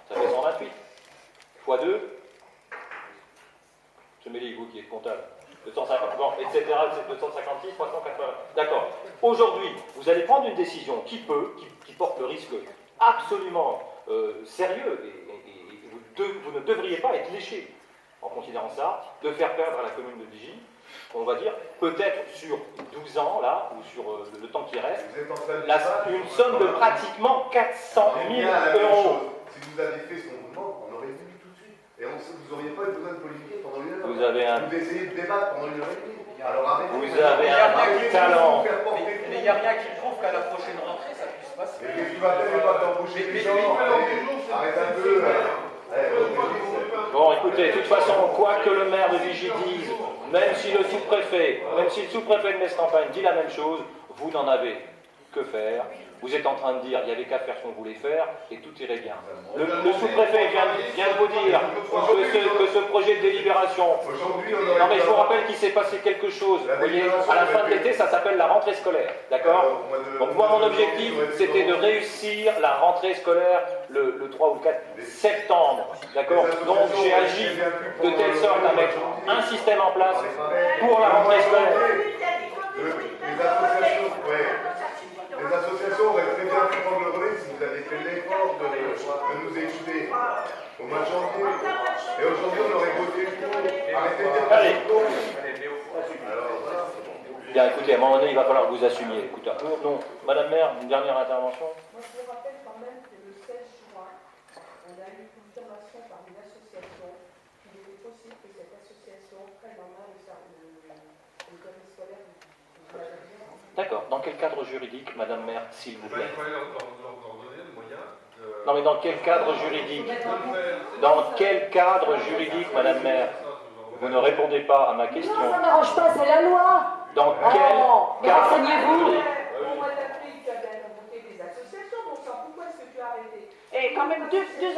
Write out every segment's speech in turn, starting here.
Ça fait 128. Fois 2. Je mets les vous qui êtes comptable. 250, bon, etc., 256, 380. D'accord. Aujourd'hui, vous allez prendre une décision qui porte le risque absolument sérieux, et vous ne devriez pas être léché en considérant ça, de faire perdre à la commune de Vigy, on va dire, peut-être sur 12 ans, là, ou sur le temps qui reste, une somme de pratiquement 400 000 euros. Si vous aviez fait ce qu'on vous demande, on aurait vu tout de suite. Et vous n'auriez pas eu besoin de polémiquer pendant une heure. Vous avez un... Vous essayez de débattre pendant une heure et demie. Alors arrêtez. Vous avez un talent. Mais il n'y a rien qui prouve qu'à la prochaine rentrée, ça puisse passer. Mais qu'est-ce que tu vas faire? Tu vas t'embaucher les gens. Arrête un peu. Bon, écoutez, de toute façon, quoi que le maire de Vigy dise, même si le sous-préfet de Metz-Campagne dit la même chose, vous n'en avez que faire. Vous êtes en train de dire, il n'y avait qu'à faire ce qu'on voulait faire, et tout irait bien. Le sous-préfet vient de vous dire que ce projet de délibération... Non mais je vous rappelle qu'il s'est passé quelque chose. Vous voyez, à la fin de l'été, ça s'appelle la rentrée scolaire. D'accord? Donc moi, mon objectif, c'était de réussir la rentrée scolaire le 3 ou le 4 septembre. D'accord? Donc j'ai agi de telle sorte à mettre un système en place pour la rentrée scolaire. Les associations auraient très bien pu prendre le relais si vous aviez fait l'effort de nous écouter au mois de janvier. Et aujourd'hui, on aurait voté pour. Arrêtez de dire Allez. Alors, voilà. Bien, écoutez, à un moment donné, il va falloir que vous assumiez. Écoutez, non, Madame Maire, une dernière intervention. Moi, je vous rappelle quand même que le 16 juin, on a eu une confirmation par une association qu'il était possible que cette association prenne en main le service scolaire du D'accord. Dans quel cadre juridique, Madame Maire, s'il vous plaît? Non, mais dans quel cadre juridique? Dans quel cadre juridique, Madame Maire? Vous ne répondez pas à ma question. Non, ça n'arrange pas, c'est la loi. Dans quel cadre renseignez-vous. On va t'appeler, tu as bien monté des associations, bon sang, pourquoi est-ce que tu as arrêté? Et quand même deux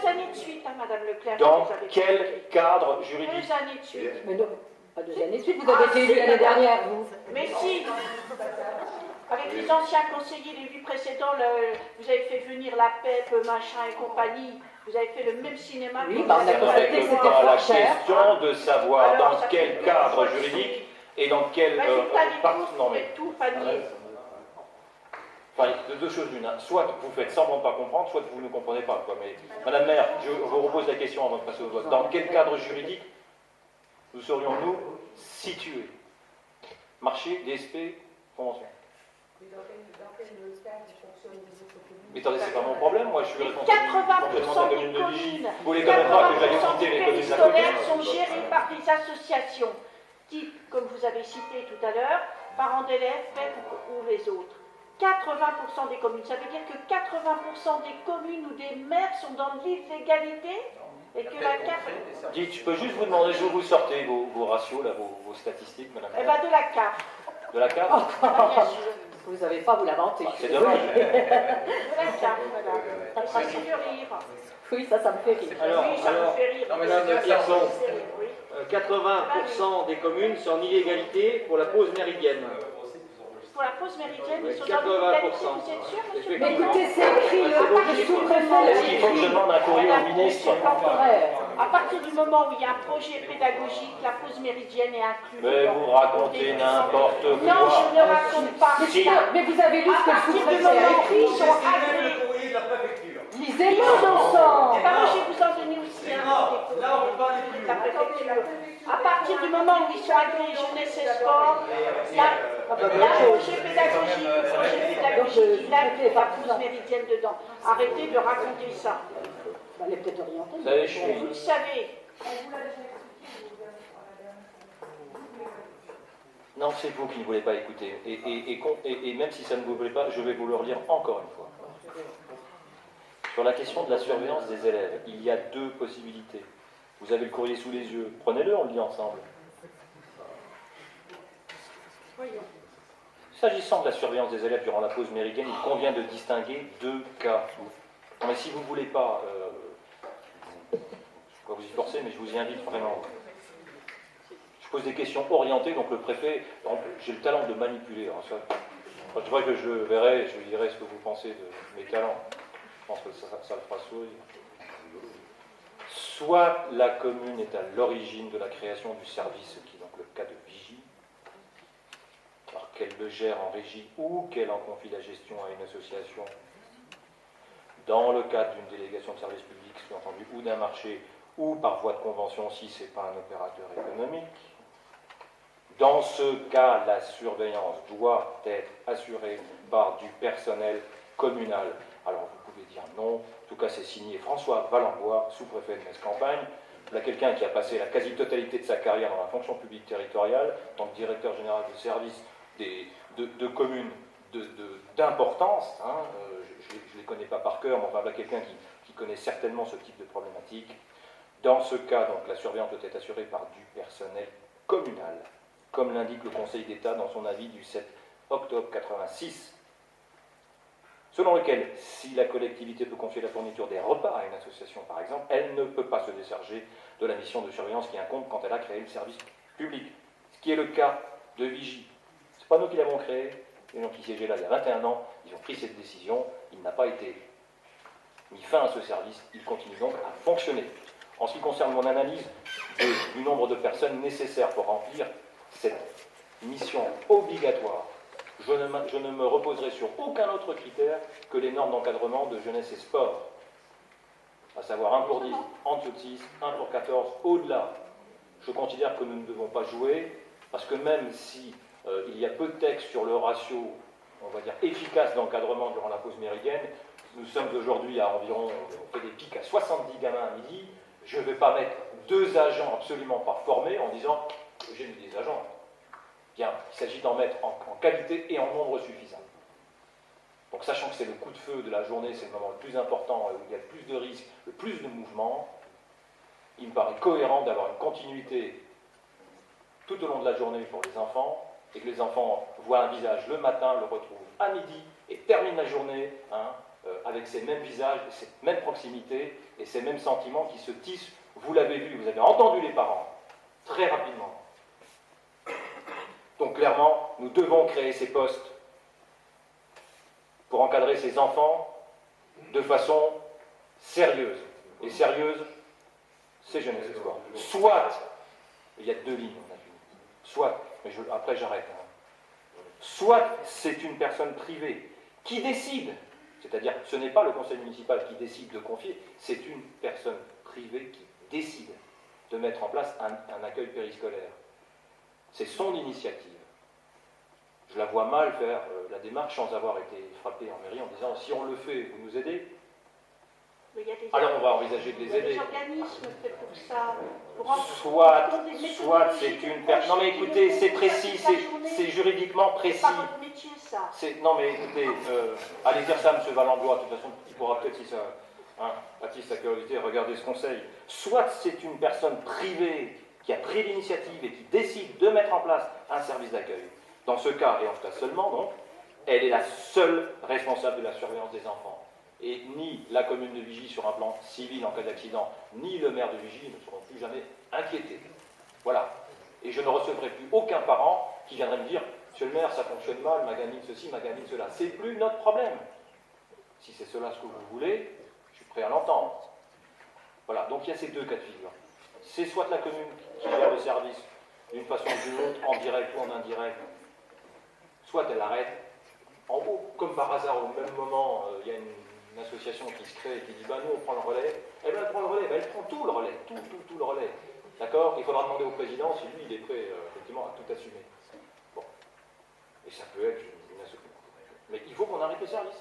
années de suite, hein, Madame Leclerc. Dans quel cadre juridique? 2 années de suite. Mais non, pas 2 années de suite, vous avez été élu l'année dernière, vous. Mais si, avec les anciens conseillers, les 8 précédents, vous avez fait venir la PEP, machin et compagnie, vous avez fait le même cinéma. Oui, bah on a constaté que c'était Pas la fort cher. question de savoir Alors, dans ça quel fait cadre 2 fois juridique et dans quel... non mais... tout panier. Enfin, de deux choses l'une. Soit vous faites semblant de ne pas comprendre, soit vous ne comprenez pas. Quoi. Mais, Madame Maire, je vous repose la question avant de passer au vote. Dans quel cadre juridique nous serions-nous situés? Marché, DSP, convention. Mais dans quel cadre fonctionne les autres communes? Mais attendez, c'est pas mon problème, moi je suis responsable 80% de la des commune de Vigy. communes, Vous voulez quand même pas que j'aille 80% citer des les communes à côté? périscolaires sont gérés par des associations, type, comme vous avez cité tout à l'heure, parents d'élèves, PEP ou les autres. 80% des communes, ça veut dire que 80% des communes ou des maires sont dans l'illégalité et que la carte... Dites, je peux juste vous demander d'où vous sortez vos ratios, là, vos statistiques, Madame Eh Maire? bien, de la carte, De la carte? bien sûr. Vous n'avez pas, vous l'inventez. C'est dommage. De la carte, voilà. Ça me fait rire. Oui, ça me fait rire. Oui, ça me fait rire. non, Madame Pierson, Oui. 80% des communes sont en illégalité pour la pause méridienne. Pour la pause méridienne, ils sont 80%. dans l'illégalité, vous êtes sûr, monsieur? Mais écoutez, c'est écrit, le sous-préfet Est-ce l'a qu'il faut que je écrit. demande un courrier au ministre? À partir du moment où il y a un projet pédagogique, la pause méridienne est inclue. Mais vous racontez n'importe quoi. Non, je ne raconte pas. Si. Mais vous avez lu À ce que le partir du sous-préfet moment a où écrit. ils sont agréés. courrier de la préfecture. Lisez-le, bon sang. Eh ben, moi, je vais vous en donner aussi un. Là, on peut pas aller plus La préfecture. À partir du moment où ils sont agréés jeunesse et sport, il y a un projet pédagogique, il inclut la pause méridienne dedans. Arrêtez de raconter ça. Elle est peut-être orientée. Vous savez, je suis... Vous le savez. Non, c'est vous qui ne voulez pas écouter. Et même si ça ne vous plaît pas, je vais vous le relire encore une fois. Sur la question de la surveillance des élèves, il y a 2 possibilités. Vous avez le courrier sous les yeux. Prenez-le, on le lit ensemble. S'agissant de la surveillance des élèves durant la pause méridienne, il convient de distinguer 2 cas. Non, mais si vous ne voulez pas... je ne vais pas vous y forcer, mais je vous y invite vraiment. Je pose des questions orientées, donc le préfet, j'ai le talent de manipuler. Alors ça, je dirais que je verrai, je dirai ce que vous pensez de mes talents. Je pense que ça le fera sourire. Soit la commune est à l'origine de la création du service, qui est donc le cas de vigie, alors qu'elle le gère en régie ou qu'elle en confie la gestion à une association, dans le cadre d'une délégation de service public, sous-entendu, ou d'un marché, ou par voie de convention si ce n'est pas un opérateur économique. Dans ce cas, la surveillance doit être assurée par du personnel communal. Alors vous pouvez dire non, en tout cas c'est signé François Valenbois, sous-préfet de Metz-Campagne. Là, quelqu'un qui a passé la quasi-totalité de sa carrière dans la fonction publique territoriale, en tant que directeur général de service de communes d'importance, hein, je ne les connais pas par cœur, mais enfin là quelqu'un qui connaît certainement ce type de problématique. Dans ce cas, donc, la surveillance doit être assurée par du personnel communal, comme l'indique le Conseil d'État dans son avis du 7 octobre 86, selon lequel, si la collectivité peut confier la fourniture des repas à une association, par exemple, elle ne peut pas se décharger de la mission de surveillance qui incombe quand elle a créé le service public, ce qui est le cas de Vigie. Ce n'est pas nous qui l'avons créé, les gens qui siégeaient là il y a 21 ans, ils ont pris cette décision, il n'a pas été mis fin à ce service, il continue donc à fonctionner. En ce qui concerne mon analyse du nombre de personnes nécessaires pour remplir cette mission obligatoire, je ne me reposerai sur aucun autre critère que les normes d'encadrement de jeunesse et sport, à savoir 1 pour 10, en dessous de 6, 1 pour 14, au-delà. Je considère que nous ne devons pas jouer, parce que même si il y a peu de textes sur le ratio, on va dire, efficace d'encadrement durant la pause méridienne, nous sommes aujourd'hui à environ, on fait des pics à 70 gamins à midi, je ne vais pas mettre 2 agents absolument pas formés en disant que j'ai mis des agents. Bien, il s'agit d'en mettre en qualité et en nombre suffisant. Donc sachant que c'est le coup de feu de la journée, c'est le moment le plus important, où il y a le plus de risques, le plus de mouvements, il me paraît cohérent d'avoir une continuité tout au long de la journée pour les enfants, et que les enfants voient un visage le matin, le retrouvent à midi, et terminent la journée avec ces mêmes visages, cette même proximité, et ces mêmes sentiments qui se tissent, vous l'avez vu, vous avez entendu les parents, très rapidement. Donc clairement, nous devons créer ces postes pour encadrer ces enfants de façon sérieuse. Et sérieuse, c'est jeunesse et sport. Soit, il y a 2 lignes, on a fini. Soit, mais après j'arrête. Soit c'est une personne privée qui décide, c'est-à-dire ce n'est pas le conseil municipal qui décide de confier, c'est une personne privée qui décide de mettre en place un accueil périscolaire. C'est son initiative. Je la vois mal faire la démarche sans avoir été frappé en mairie en disant si on le fait, vous nous aidez. Alors on va envisager de les aider. Il y a des organismes faits pour ça. Soit c'est une personne. Non mais écoutez, c'est précis, c'est juridiquement précis. C'est pas votre métier ça. Non mais écoutez, allez dire ça à M. Valenbois, de toute façon, il pourra peut-être, si ça attise sa curiosité, regarder ce conseil. Soit c'est une personne privée qui a pris l'initiative et qui décide de mettre en place un service d'accueil. Dans ce cas, et en tout cas seulement, donc, elle est la seule responsable de la surveillance des enfants. Et ni la commune de Vigie sur un plan civil en cas d'accident, ni le maire de Vigie ne seront plus jamais inquiétés. Voilà. Et je ne recevrai plus aucun parent qui viendrait me dire « Monsieur le maire, ça fonctionne mal, ma gamine ceci, ma gamine cela ». C'est plus notre problème. Si c'est cela ce que vous voulez, je suis prêt à l'entendre. Voilà. Donc il y a ces 2 cas de figure. C'est soit la commune qui gère le service d'une façon ou d'une autre, en direct ou en indirect, soit elle arrête. En haut, comme par hasard, au même moment, il y a une association qui se crée et qui dit bah, nous on prend le relais. Eh bien elle prend le relais, elle prend tout le relais, tout le relais. D'accord. Il faudra demander au président si lui il est prêt effectivement à tout assumer. Bon. Et ça peut être une association. Mais il faut qu'on arrête le service.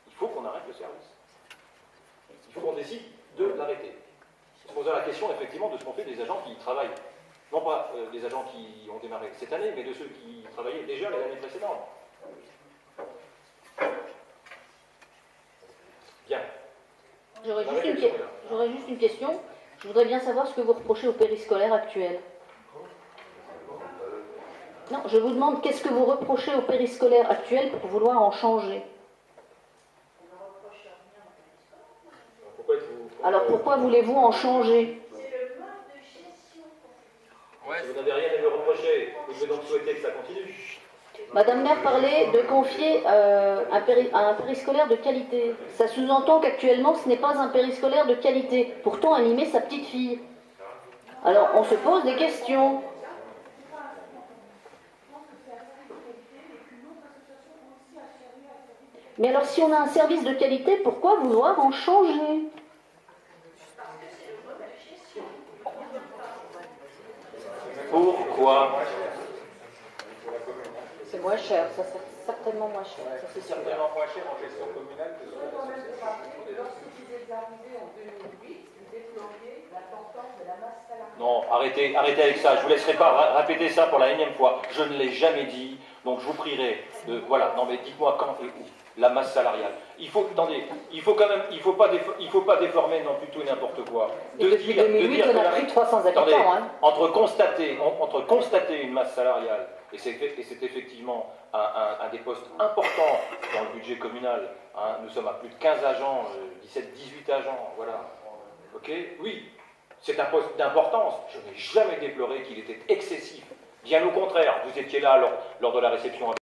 Il faut qu'on arrête le service. Il faut qu'on décide de l'arrêter. Se poser la question effectivement de ce qu'on fait des agents qui travaillent. Non pas des agents qui ont démarré cette année, mais de ceux qui travaillaient déjà les années précédentes. Bien. J'aurais juste une question. Je voudrais bien savoir ce que vous reprochez au périscolaire actuel. Non, je vous demande qu'est-ce que vous reprochez au périscolaire actuel pour vouloir en changer. Alors pourquoi voulez-vous en changer? Si vous n'avez rien à lui reprocher, vous devez donc souhaiter que ça continue. Madame Maire parlait de confier un périscolaire de qualité. Ça sous-entend qu'actuellement, ce n'est pas un périscolaire de qualité. Pourtant, animer sa petite fille. Alors, on se pose des questions. Mais alors, si on a un service de qualité, pourquoi vouloir en changer? Pourquoi? C'est moins cher, ça c'est certainement moins cher. Ça, c'est sûr. Certainement moins cher en gestion communale que sur la rappeler que lorsque vous êtes arrivé en 2008, vous déploriez l'importance de la masse salariale. Non, arrêtez avec ça. Je ne vous laisserai pas répéter ça pour la énième fois. Je ne l'ai jamais dit. Donc je vous prierai de... Voilà, non mais dites-moi quand et où. La masse salariale. Attendez, il faut pas déformer non plus tout et n'importe quoi. Et depuis 2008, on a pris 300 habitants. Attendez, Hein. entre constater une masse salariale, et c'est effectivement un des postes importants dans le budget communal, hein, nous sommes à plus de 15 agents, 17-18 agents, voilà. Ok? Oui, c'est un poste d'importance. Je n'ai jamais déploré qu'il était excessif. Bien au contraire, vous étiez là lors de la réception.